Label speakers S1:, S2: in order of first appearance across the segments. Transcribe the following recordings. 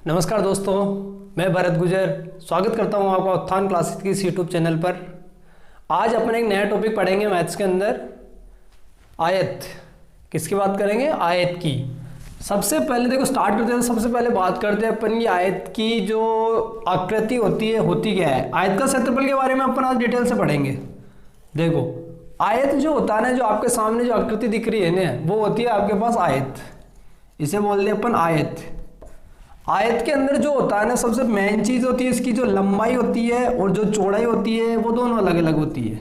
S1: नमस्कार दोस्तों, मैं भरत गुजर स्वागत करता हूं आपका उत्थान क्लासेस की इस यूट्यूब चैनल पर। आज अपन एक नया टॉपिक पढ़ेंगे मैथ्स के अंदर, आयत। किसकी बात करेंगे? आयत की। सबसे पहले देखो स्टार्ट करते हैं। सबसे पहले बात करते हैं अपन की आयत की जो आकृति होती है, होती क्या है। आयत का क्षेत्रफल के बारे में अपन आज डिटेल से पढ़ेंगे। देखो आयत जो होता है ना, जो आपके सामने जो आकृति दिख रही है ना, वो होती है आपके पास आयत। इसे बोलते हैं अपन आयत। आयत के अंदर जो होता है ना, सबसे मेन चीज होती है इसकी जो लंबाई होती है और जो चौड़ाई होती है, वो दोनों अलग अलग होती है।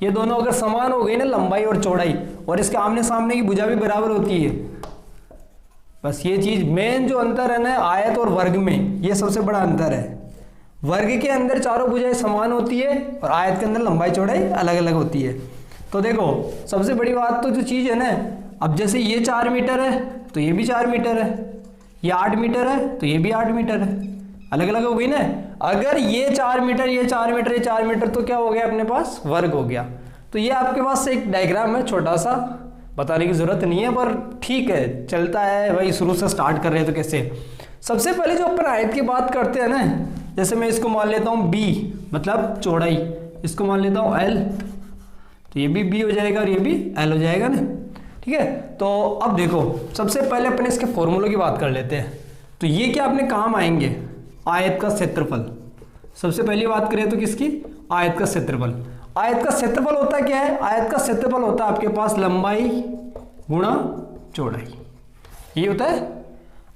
S1: ये दोनों अगर समान हो गई ना, लंबाई और चौड़ाई, और इसके आमने सामने की भुजा भी बराबर होती है, बस ये चीज मेन जो अंतर है ना आयत और वर्ग में, ये सबसे बड़ा अंतर है। वर्ग के अंदर चारों भुजाएं समान होती है और आयत के अंदर लंबाई चौड़ाई अलग अलग होती है। तो देखो सबसे बड़ी बात तो जो चीज है ना, अब जैसे ये 4 मीटर है तो ये भी 4 मीटर है, ये 8 मीटर है तो ये भी 8 मीटर है, अलग अलग हो गई ना। अगर ये 4 मीटर, ये 4 मीटर, ये 4 मीटर, तो क्या हो गया अपने पास? वर्ग हो गया। तो ये आपके पास एक डायग्राम है, छोटा सा, बताने की जरूरत नहीं है पर ठीक है, चलता है भाई, शुरू से स्टार्ट कर रहे हैं तो कैसे। सबसे पहले जो अपन आयत की बात करते हैं ना, जैसे मैं इसको मान लेता हूँ b, मतलब चौड़ाई, इसको मान लेता हूँ l, तो ये भी b हो जाएगा और ये भी l हो जाएगा ना, ठीक है। तो अब देखो सबसे पहले अपने इसके फॉर्मूलों की बात कर लेते हैं। तो ये क्या अपने काम आएंगे? आयत का क्षेत्रफल। सबसे पहली बात करें तो किसकी? आयत का क्षेत्रफल। आयत का क्षेत्रफल होता क्या है? आयत का क्षेत्रफल होता है आपके पास लंबाई गुणा चौड़ाई, ये होता है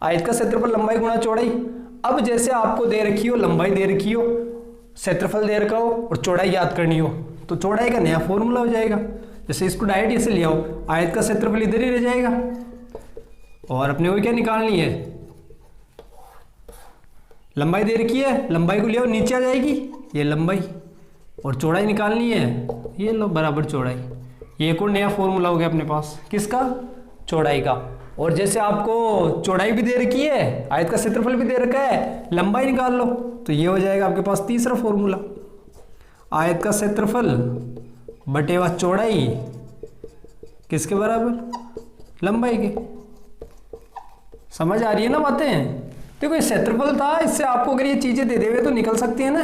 S1: आयत का क्षेत्रफल, लंबाई गुणा चौड़ाई। अब जैसे आपको दे रखी हो, लंबाई दे रखी हो, क्षेत्रफल दे रखा हो और चौड़ाई याद करनी हो, तो चौड़ाई का नया फॉर्मूला हो जाएगा। जैसे इसको डायरेक्ट ऐसे ले आओ, आयत का क्षेत्रफल इधर ही रह जाएगा और अपने को क्या निकालनी है? लंबाई दे रखी है, लंबाई को ले आओ, नीचे आ जाएगी ये लंबाई, और चौड़ाई निकालनी है, ये लो बराबर चौड़ाई। ये एक और नया फॉर्मूला हो गया अपने पास, किसका? चौड़ाई का। और जैसे आपको चौड़ाई भी दे रखी है, आयत का क्षेत्रफल भी दे रखा है, लंबाई निकाल लो, तो ये हो जाएगा आपके पास तीसरा फॉर्मूला, आयत का क्षेत्रफल बटेवा चौड़ाई किसके बराबर? लंबाई के। समझ आ रही है ना बातें? देखो ये क्षेत्रफल था, इससे आपको अगर ये चीजें दे देवे तो निकल सकती है ना।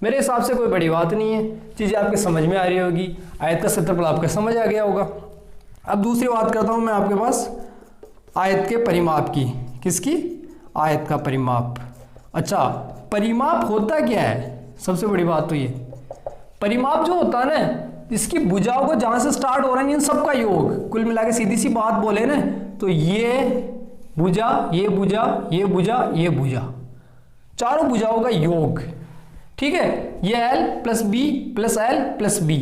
S1: मेरे हिसाब से कोई बड़ी बात नहीं है, चीजें आपके समझ में आ रही होगी। आयत का क्षेत्रफल आपके समझ आ गया होगा। अब दूसरी बात करता हूं मैं आपके पास आयत के परिमाप की। किसकी? आयत का परिमाप। अच्छा, परिमाप होता क्या है? सबसे बड़ी बात तो ये परिमाप जो होता है ना, इसकी भुजाओं को जहां से स्टार्ट हो रहा है इन सबका योग, कुल मिला के सीधी सी बात बोले ना, तो ये भुजा, ये भुजा, ये भुजा, ये भुजा, चारों भुजाओं का योग, ठीक है। ये l plus B plus L plus B,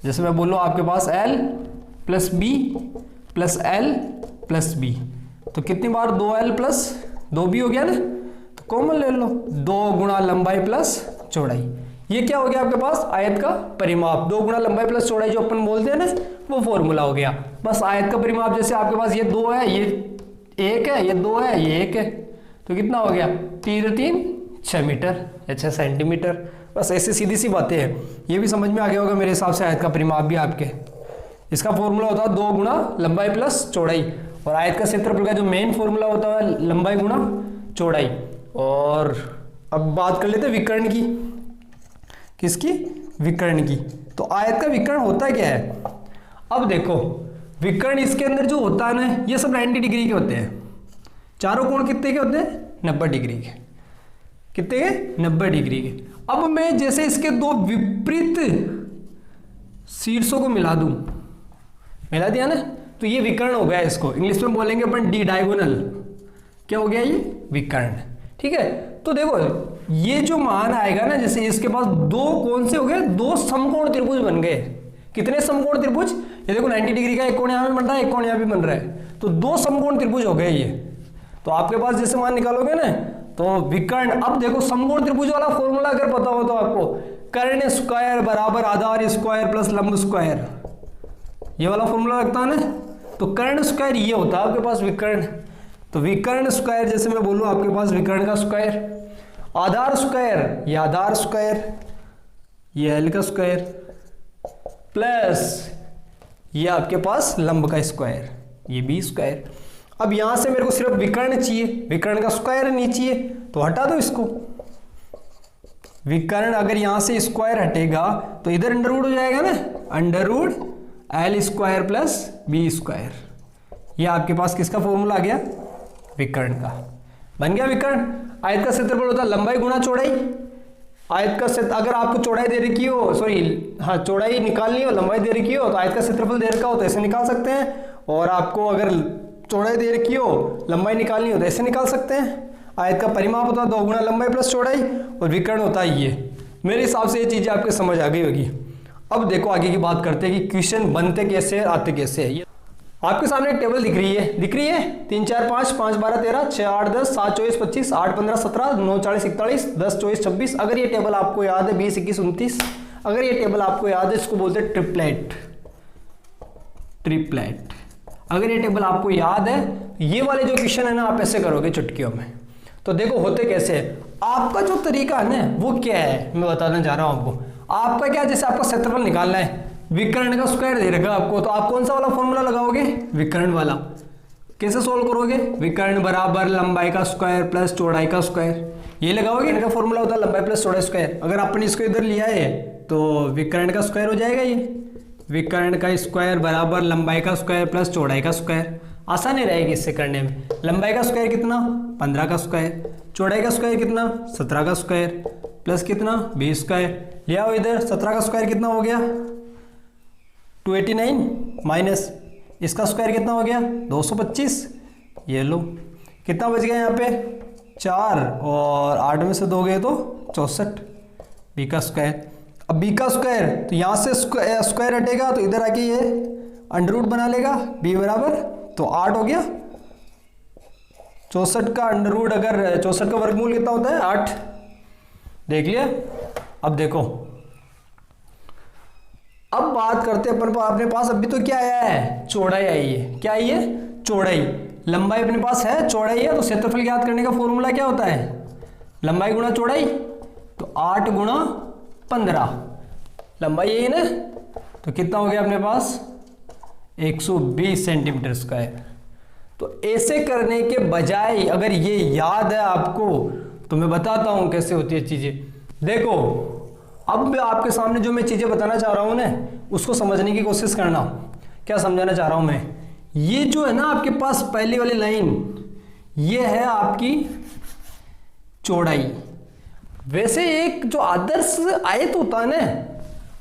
S1: जैसे मैं बोलूँ आपके पास l plus B plus L plus B, तो कितनी बार? 2l प्लस 2b हो गया ना, तो कॉमन ले लो, 2 गुणा लंबाई प्लस चौड़ाई। ये क्या हो गया आपके पास? आयत का परिमाप। 2 गुणा लंबाई प्लस चौड़ाई जो अपन बोलते हैं ना, वो फॉर्मूला हो गया। बस आयत का परिमाप, जैसे आपके पास ये 2 है, ये 1 है, ये 2 है, ये 1 है, तो कितना हो गया? 3 6 मीटर या 6 सेंटीमीटर। बस ऐसे सीधी सी बातें हैं, ये भी समझ में आ गया होगा मेरे हिसाब से। आयत का परिमाप भी आपके, इसका फॉर्मूला होता है 2 गुणा लंबाई प्लस चौड़ाई, और आयत का क्षेत्रफल का जो मेन फॉर्मूला होता है लंबाई गुणा चौड़ाई। और अब बात कर लेते हैं विकर्ण की। किसकी? विकर्ण की। तो आयत का विकर्ण होता क्या है? अब देखो विकर्ण, इसके अंदर जो होता है ना, ये सब 90 डिग्री के होते हैं। चारों कोण कितने के होते हैं? 90 डिग्री के। कितने के? 90 डिग्री के। अब मैं जैसे इसके दो विपरीत शीर्षों को मिला दूं, मिला दिया ना, तो ये विकर्ण हो गया। इसको इंग्लिश में बोलेंगे अपन डी डायगोनल। क्या हो गया? ये विकर्ण, ठीक है। तो देखो ये जो मान आएगा ना, जैसे इसके पास 2 कौन से हो गए? 2 समकोण त्रिभुज बन गए। कितने समकोण त्रिभुज? ये देखो 90 डिग्री का एक कोण यहां भी बन रहा है, एक कोण यहां भी बन रहा है, तो 2 समकोण त्रिभुज हो गए ये। तो आपके पास जैसे मान निकालोगे ना, तो विकर्ण। अब देखो समकोण त्रिभुज वाला फॉर्मूला अगर पता हो तो आपको, कर्ण स्क्वायर बराबर आधार स्क्वायर प्लस लंब स्क्वायर, ये वाला फॉर्मूला लगता है ना। तो कर्ण स्क्वायर ये होता है आपके पास विकर्ण। तो विकर्ण स्क्वायर, जैसे मैं बोलूं आपके पास विकर्ण का स्क्वायर, आधार स्क्वायर, ये आधार स्क्वायर, ये एल का स्क्वायर, प्लस ये आपके पास लंब का स्क्वायर, ये बी स्क्वायर। अब यहां से मेरे को सिर्फ विकर्ण चाहिए, विकर्ण का स्क्वायर नहीं चाहिए, तो हटा दो इसको। विकर्ण अगर यहां से स्क्वायर हटेगा तो इधर अंडर रूट हो जाएगा ना, under root L square plus B square. ये आपके पास किसका फॉर्मूला आ गया, विकर्ण का। बन गया विकर्ण। आयत का क्षेत्रफल होता है लंबाई गुणा चौड़ाई। आयत का क्षेत्र अगर आपको चौड़ाई दे रखी हो, सॉरी हाँ चौड़ाई निकालनी हो, लंबाई दे रखी हो, तो आयत का क्षेत्रफल दे रखा हो तो ऐसे निकाल सकते हैं, और आपको अगर चौड़ाई दे रखी हो, लंबाई निकालनी हो तो ऐसे निकाल सकते हैं। आयत का परिमाप होता है 2 गुना लंबाई प्लस चौड़ाई, और विकर्ण होता है ये। मेरे हिसाब से ये चीजें आपको समझ आ गई होगी। अब देखो आगे की बात करते हैं कि क्वेश्चन बनते कैसे है, आते कैसे है। आपके सामने एक टेबल दिख रही है 3 4 5 5 12 13 6 8 10 7 24 25 8 15 17 9 40 41 10 24 26। अगर ये टेबल आपको याद है 20 21 29, अगर ये टेबल आपको याद है, इसको बोलते हैं ट्रिपलेट। ट्रिपलेट अगर ये टेबल आपको याद है, ये वाले जो क्वेश्चन है ना आप ऐसे करोगे चुटकियों में। तो देखो होते कैसे है, आपका जो तरीका है ना वो क्या है मैं बताना चाह रहा हूं आपको। आपका क्या, जैसे आपका क्षेत्रफल निकालना है, विकर्ण का स्क्वायर दे रखा आपको, तो आप कौन सा वाला फॉर्मूला लगाओगे, विकर्ण वाला। कैसे सोल्व करोगे, विकर्ण बराबर लंबाई का स्क्वायर प्लस चौड़ाई का स्क्वायर, ये लगाओगे। इनका फॉर्मूला होता है लंबाई प्लस चौड़ाई स्क्वायर। अगर आपने इसको इधर लिया है तो विकर्ण का स्क्वायर हो जाएगा ये, विकर्ण का स्क्वायर बराबर लंबाई का स्क्वायर प्लस चौड़ाई का स्क्वायर। आसानी रहेगी इससे करने में। लंबाई का स्क्वायर कितना, 15 का स्क्वायर, चौड़ाई का स्क्वायर कितना, 17 का स्क्वायर, प्लस कितना 20 स्क्वायर। लिया हो इधर, 17 का स्क्वायर कितना हो गया 289, माइनस इसका स्क्वायर कितना हो गया 225। ये लो कितना बच गया यहाँ पे 4, और 8 में से 2 गए तो 64, बी का स्क्वायर। अब बी का स्क्वायर तो यहाँ से स्क्वायर हटेगा तो इधर आके ये अंडर रूट बना लेगा, बी बराबर तो 8 हो गया। 64 का अंडर रूट, अगर 64 का वर्गमूल कितना होता है 8, देख लिया। अब देखो, अब बात करते हैं अपन अपने पास अभी तो क्या आया है, चौड़ाई आई है। क्या आई है, चौड़ाई। लंबाई अपने पास है, चौड़ाई है, तो क्षेत्रफल ज्ञात करने का फॉर्मूला क्या होता है, लंबाई गुणा चौड़ाई। तो 8 गुणा 15, लंबाई यही ना, तो कितना हो गया अपने पास 120 सेंटीमीटर स्क्वायर। तो ऐसे करने के बजाय अगर ये याद है आपको तो मैं बताता हूं कैसे होती है चीजें। देखो अब आपके सामने जो मैं चीजें बताना चाह रहा हूं ना उसको समझने की कोशिश करना। क्या समझाना चाह रहा हूं मैं, ये जो है ना आपके पास पहली वाली लाइन, ये है आपकी चौड़ाई। वैसे एक जो आदर्श आयत होता है ना,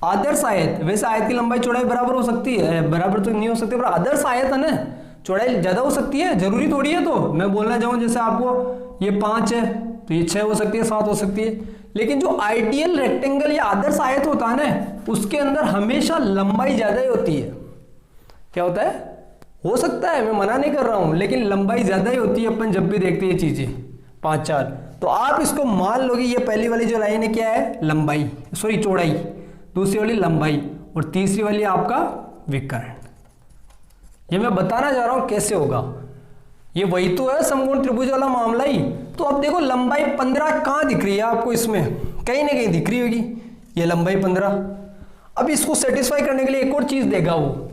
S1: आदर्श आयत, वैसे आयत की लंबाई चौड़ाई बराबर हो सकती है, बराबर तो नहीं हो सकती, पर आदर्श आयत है ना, चौड़ाई ज्यादा हो सकती है, जरूरी थोड़ी है। तो मैं बोलना चाहूँ जैसे आपको ये 5 है तो ये 6 हो सकती है, 7 हो सकती है। लेकिन जो आइडियल रेक्टेंगल या आदर्श आयत होता है ना उसके अंदर हमेशा लंबाई ज्यादा ही होती है। क्या होता है, हो सकता है, मैं मना नहीं कर रहा हूं, लेकिन लंबाई ज्यादा ही होती है अपन जब भी देखते हैं चीजें 5 4। तो आप इसको मान लो कि ये पहली वाली जो लाइन है क्या है, लंबाई, सॉरी चौड़ाई, दूसरी वाली लंबाई, और तीसरी वाली आपका विकर्ण। ये मैं बताना चाह रहा हूं कैसे होगा, ये वही तो है समकोण त्रिभुज वाला मामला ही। तो अब देखो लंबाई 15 कहां दिख रही है आपको, इसमें कहीं ना कहीं दिख रही होगी ये लंबाई 15। अब इसको सेटिस्फाई करने के लिए एक और चीज देगा वो,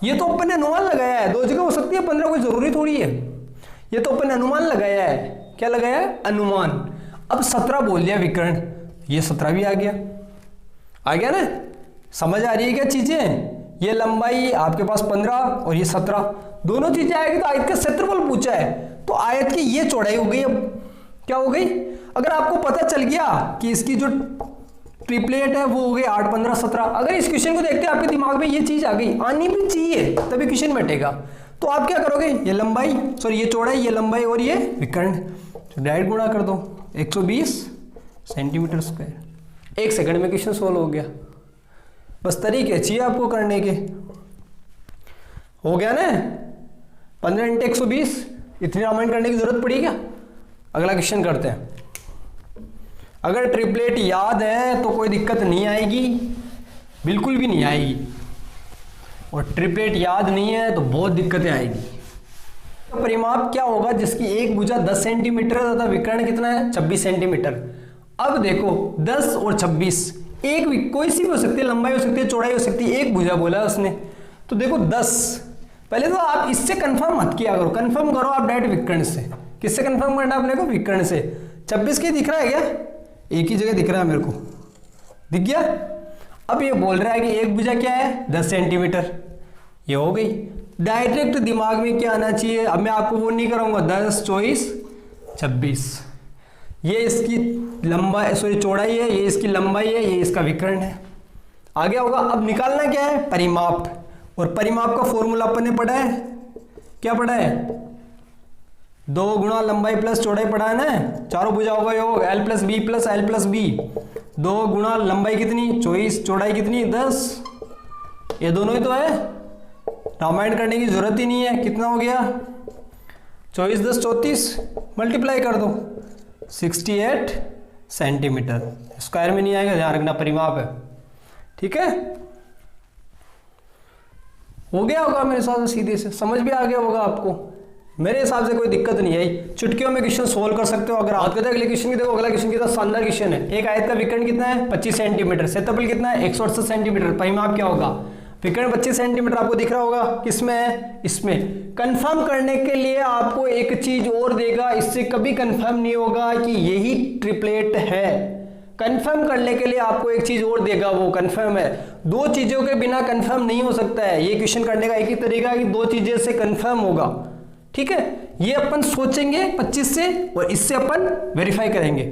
S1: ये तो अपन ने अनुमान लगाया है, 2 जगह हो सकती है 15, कोई जरूरी थोड़ी है। ये तो अपन ने अनुमान लगाया है, क्या लगाया है, अनुमान। अब 17 बोल दिया विकर्ण, ये 17 भी आ गया ना, समझ आ रही है क्या चीजें। ये लंबाई आपके पास 15 और ये 17, दोनों चीजें आएगी। तो आयत का क्षेत्रफल पूछा है, तो आयत की ये चौड़ाई हो गई। अब क्या हो गई, अगर आपको पता चल गया कि इसकी जो ट्रिपलेट है वो हो गई 8 15 17, अगर इस क्वेश्चन को देखते हैं आपके दिमाग में ये चीज आ गई, आनी भी चाहिए तभी क्वेश्चन बैठेगा। तो आप क्या करोगे, ये लंबाई, सॉरी ये चौड़ाई, ये लंबाई और ये विकर्ण, तो डायरेक्ट गुणा कर दो 120 सेंटीमीटर स्क्वायर। 1 सेकंड में क्वेश्चन सोल्व हो गया। बस तरीके चाहिए आपको करने के, हो गया ना। 15 × 120, इतनी रामायण करने की जरूरत पड़ी क्या। अगला क्वेश्चन करते हैं। अगर ट्रिपलेट याद है तो कोई दिक्कत नहीं आएगी, बिल्कुल भी नहीं आएगी, और ट्रिपलेट याद नहीं है तो बहुत दिक्कतें आएगी। तो परिमाप क्या होगा जिसकी एक भुजा 10 सेंटीमीटर तथा विकर्ण कितना है 26 सेंटीमीटर। अब देखो 10 और 26, एक कोई सी भी हो सकती है, लंबाई हो सकती है, चौड़ाई हो सकती है, एक भुजा बोला उसने। तो देखो 10 पहले तो आप इससे कंफर्म मत किया करो, कंफर्म करो आप डायरेक्ट विकर्ण से। किससे कंफर्म करना अपने को? विकर्ण से। 26 की दिख रहा है क्या? एक ही जगह दिख रहा है मेरे को, दिख गया। अब ये बोल रहा है कि एक भुजा क्या है? 10 सेंटीमीटर। ये हो गई। डायरेक्ट दिमाग में क्या आना चाहिए? अब मैं आपको वो नहीं कराऊंगा 10, 24, 26। ये इसकी लंबाई, सॉरी चौड़ाई है, ये इसकी लंबाई है, ये इसका विकर्ण है। आगे होगा। अब निकालना क्या है? परिमाप। और परिमाप का फॉर्मूला अपन ने पढ़ा है, क्या पढ़ा है? 2 गुणा लंबाई प्लस चौड़ाई पढ़ा है ना। चारों भुजाओं का योग L प्लस बी प्लस L प्लस बी। 2 गुणा लंबाई कितनी? 24, चौड़ाई कितनी? 10। ये दोनों ही तो है, रामायण करने की जरूरत ही नहीं है। कितना हो गया? 24 10 34, मल्टीप्लाई कर दो, 68 सेंटीमीटर। स्क्वायर में नहीं आएगा, ध्यान रखना, परिमाप है। ठीक है, हो गया होगा मेरे हिसाब से, सीधे से समझ भी आ गया होगा आपको। मेरे हिसाब से कोई दिक्कत नहीं आई, चुटकियों में क्वेश्चन सोल्व कर सकते हो। अगर आप कहते हैं अगले क्वेश्चन की, देखो अगला क्वेश्चन कितना शानदार क्वेश्चन है। एक आयत का विकर्ण कितना है? 25 सेंटीमीटर। क्षेत्रफल कितना है? 168 सेंटीमीटर। परिमाप क्या होगा? विकर्ण 25 सेंटीमीटर आपको दिख रहा होगा, किसमें है? इसमें। कंफर्म करने के लिए आपको एक चीज और देगा, इससे कभी कंफर्म नहीं होगा कि यही ट्रिपलेट है। कंफर्म करने के लिए आपको एक चीज और देगा, वो कंफर्म है। 2 चीजों के बिना कंफर्म नहीं हो सकता है। ये क्वेश्चन करने का एक ही तरीका है कि 2 चीजें से कंफर्म होगा। ठीक है, ये अपन सोचेंगे 25 से और इससे अपन वेरीफाई करेंगे।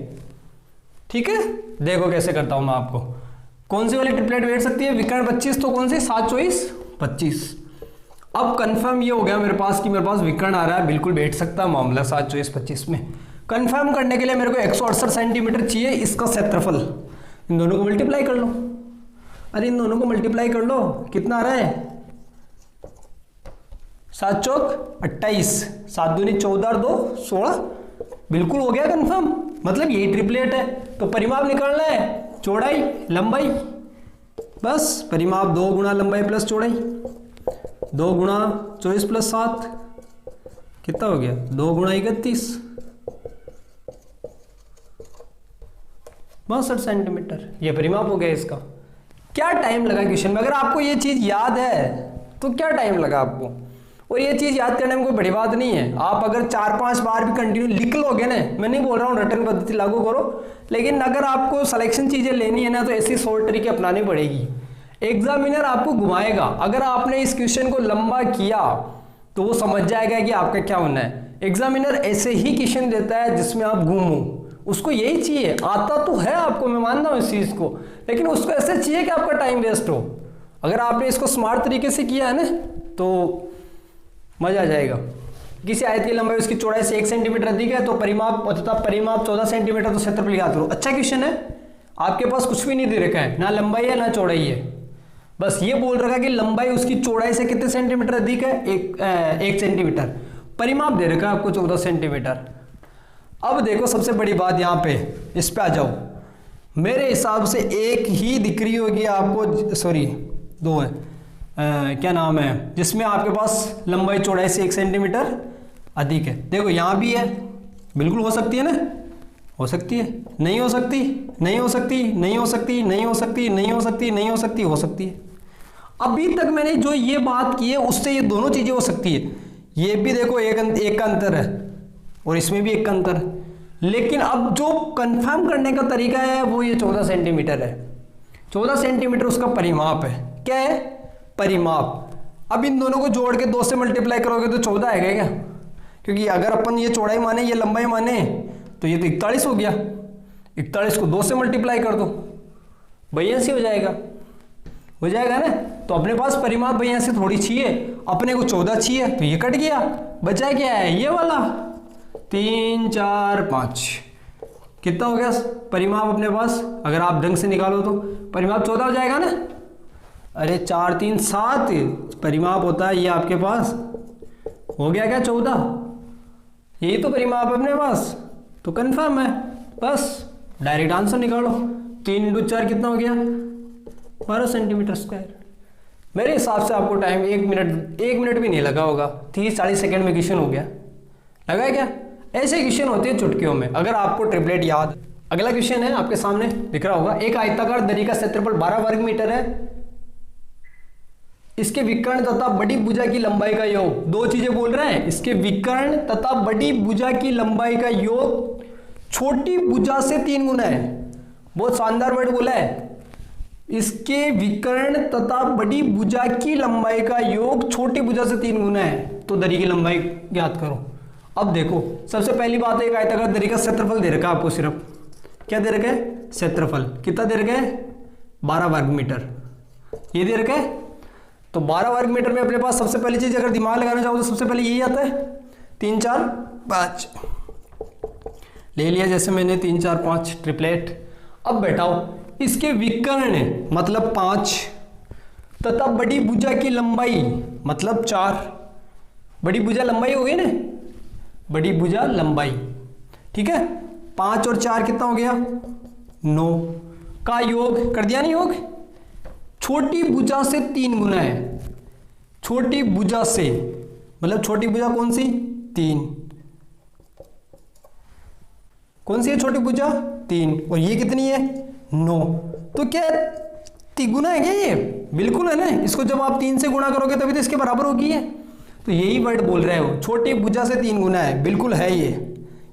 S1: ठीक है, देखो कैसे करता हूं मैं आपको। कौन सी वाली ट्रिपलेट बैठ सकती है? विकर्ण 25, तो कौन सी? 7 24 25। अब कंफर्म ये हो गया मेरे पास कि मेरे पास विकर्ण आ रहा है, बिल्कुल बैठ सकता है मामला 7 24 25 में। कंफर्म करने के लिए मेरे को 168 सेंटीमीटर चाहिए इसका क्षेत्रफल। इन दोनों को मल्टीप्लाई कर लो। अरे इन दोनों को मल्टीप्लाई कर लो, कितना आ रहा है? 7 चौक 28, 7 दूनी 14 और 2 16। बिल्कुल हो गया कंफर्म, मतलब यही ट्रिपलेट है। तो परिमाप निकालना है, चौड़ाई लंबाई, बस परिमाप 2 गुणा लंबाई प्लस चौड़ाई, 2 गुणा 24 प्लस 7 कितना हो गया? 2 गुणा 31, 62 सेंटीमीटर। ये परिमाप हो गया इसका। क्या टाइम लगा क्वेश्चन में? अगर आपको ये चीज याद है तो क्या टाइम लगा आपको? और ये चीज याद करने में कोई बड़ी बात नहीं है। आप अगर 4-5 बार भी कंटिन्यू लिख लोगे ना, मैं नहीं बोल रहा हूँ रिटर्न पद्धति लागू करो, लेकिन अगर आपको सिलेक्शन चीजें लेनी है ना तो ऐसी शॉर्ट तरीके अपनानी पड़ेगी। एग्जामिनर आपको घुमाएगा। अगर आपने इस क्वेश्चन को लंबा किया तो वो समझ जाएगा कि आपका क्या होना है। एग्जामिनर ऐसे ही क्वेश्चन देता है जिसमें आप घूमो, उसको यही चाहिए। आता तो है आपको, मैं मानता हूं इस चीज को, लेकिन उसको ऐसे चाहिए कि आपका टाइम वेस्ट हो। अगर आपने इसको स्मार्ट तरीके से किया है ना तो मजा आ जाएगा। किसी आयत की लंबाई उसकी चौड़ाई से 1 सेंटीमीटर अधिक है तो परिमाप 14 सेंटीमीटर, तो क्षेत्रफल याद करो। अच्छा क्वेश्चन है, आपके पास कुछ भी नहीं दे रखा है, ना लंबाई है ना चौड़ाई है, बस ये बोल रखा है कि लंबाई उसकी चौड़ाई से कितने सेंटीमीटर अधिक है? 1 सेंटीमीटर। परिमाप दे रखा है आपको 14 सेंटीमीटर। अब देखो सबसे बड़ी बात यहाँ पे, इस पे आ जाओ। मेरे हिसाब से एक ही दिख रही होगी आपको, सॉरी 2 है, क्या नाम है, जिसमें आपके पास लंबाई चौड़ाई से 1 सेंटीमीटर अधिक है। देखो यहाँ भी है, बिल्कुल हो सकती है ना, हो सकती है, नहीं हो सकती, नहीं हो सकती, नहीं हो सकती, नहीं हो सकती, नहीं हो सकती, नहीं हो सकती, हो सकती है। अभी तक मैंने जो ये बात की है उससे ये दोनों चीजें हो सकती है। ये भी देखो एक का अंतर है और इसमें भी एक का अंतर है, लेकिन अब जो कंफर्म करने का तरीका है वो ये 14 सेंटीमीटर है। 14 सेंटीमीटर उसका परिमाप है। क्या है? परिमाप। अब इन दोनों को जोड़ के 2 से मल्टीप्लाई करोगे तो 14 आएगा क्या? क्योंकि अगर अपन ये चौड़ाई माने, ये लंबाई माने, तो ये तो 41 हो गया। 41 को 2 से मल्टीप्लाई कर दो, 82 हो जाएगा, हो जाएगा ना। तो अपने पास परिमाप 82 थोड़ी चाहिए, अपने को 14 चाहिए, तो ये कट गया। बचा क्या है? ये वाला 3 4 5 कितना हो गया परिमाप अपने पास? अगर आप ढंग से निकालो तो परिमाप 14 हो जाएगा ना। अरे 4 3 7 परिमाप होता है ये आपके पास, हो गया क्या 14? यही तो परिमाप अपने पास, तो कंफर्म है। बस डायरेक्ट आंसर निकालो। 3 × 4 कितना हो गया? 12 सेंटीमीटर स्क्वायर। मेरे हिसाब से आपको टाइम 1 मिनट भी नहीं लगा होगा, 30-40 सेकेंड में क्वेश्चन हो गया। लगा क्या? ऐसे क्वेश्चन होते हैं चुटकियों में, अगर आपको ट्रिपलेट याद। अगला क्वेश्चन है आपके सामने दिख रहा होगा। एक आयताकार दरी का क्षेत्रफल 12 वर्ग मीटर है। इसके विकर्ण तथा बड़ी भुजा की लंबाई का योग, दो चीजें बोल रहे हैं, इसके विकर्ण तथा बड़ी भुजा की लंबाई का योग छोटी भुजा से 3 गुना है। बहुत शानदार वर्ड बोला है, इसके विकर्ण तथा बड़ी भुजा की लंबाई का योग छोटी भुजा से 3 गुना है। तो दरी की लंबाई ज्ञात करो। अब देखो, सबसे पहली बात है, एक आयताकार दरी का क्षेत्रफल दे रखा है आपको, सिर्फ क्या दे रखा है, क्षेत्रफल। कितना दे रखा है, 12 वर्ग मीटर, ये दे रखा है। तो 12 वर्ग मीटर में अपने पास सबसे पहली चीज अगर दिमाग लगाना चाहो तो सबसे पहले यही आता है, 3 4 5 ले लिया, जैसे मैंने 3 4 5 ट्रिपलेट। अब बैठाओ, इसके विकर्ण मतलब 5 तथा बड़ी भुजा की लंबाई मतलब 4, बड़ी भुजा लंबाई हो गई ना, बड़ी भुजा लंबाई, ठीक है। 5 और 4 कितना हो गया, 9 का योग कर दिया, नहीं योग, छोटी भुजा से 3 गुना है। छोटी भुजा से मतलब छोटी भुजा कौन सी, 3, कौन सी है छोटी भुजा, 3, और ये कितनी है, 9। तो क्या तिगुना है क्या ये, बिल्कुल है ना। इसको जब आप 3 से गुणा करोगे तभी तो इसके बराबर होगी है। तो यही वर्ड बोल रहे हो, छोटी भुजा से 3 गुना है, बिल्कुल है ये।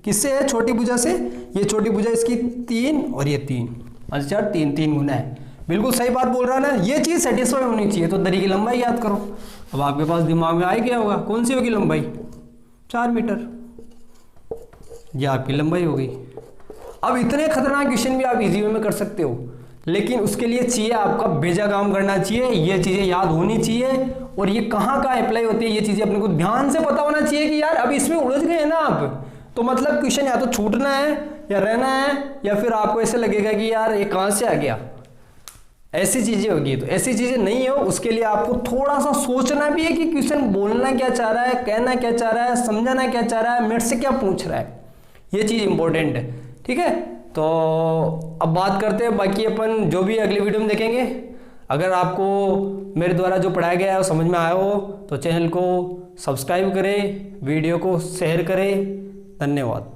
S1: किससे है, छोटी भुजा से। ये छोटी भुजा इसकी 3 और ये 3, अच्छा 3 गुना है, बिल्कुल सही बात बोल रहा है ना। ये चीज सेटिस्फाई होनी चाहिए। तो दरी की लंबाई याद करो। अब आपके पास दिमाग में आ गया होगा, कौन सी होगी लंबाई, 4 मीटर, ये आपकी लंबाई हो गई। अब इतने खतरनाक क्वेश्चन भी आप इजी वे में कर सकते हो, लेकिन उसके लिए चाहिए आपका बेजा काम करना चाहिए, ये चीजें याद होनी चाहिए। और ये कहाँ कहाँ अप्लाई होती है, ये चीजें अपने को ध्यान से पता होना चाहिए कि यार अब इसमें उलझ गए ना आप, तो मतलब क्वेश्चन या तो छूटना है या रहना है, या फिर आपको ऐसे लगेगा कि यार ये कहाँ से आ गया, ऐसी चीजें होगी। तो ऐसी चीजें नहीं हो, उसके लिए आपको थोड़ा सा सोचना भी है कि क्वेश्चन बोलना क्या चाह रहा है, कहना क्या चाह रहा है, समझाना क्या चाह रहा है, मेरे से क्या पूछ रहा है, ये चीज इंपॉर्टेंट है, ठीक है। तो अब बात करते हैं बाकी, अपन जो भी अगली वीडियो में देखेंगे। अगर आपको मेरे द्वारा जो पढ़ाया गया है वो समझ में आया हो तो चैनल को सब्सक्राइब करें, वीडियो को शेयर करें। धन्यवाद।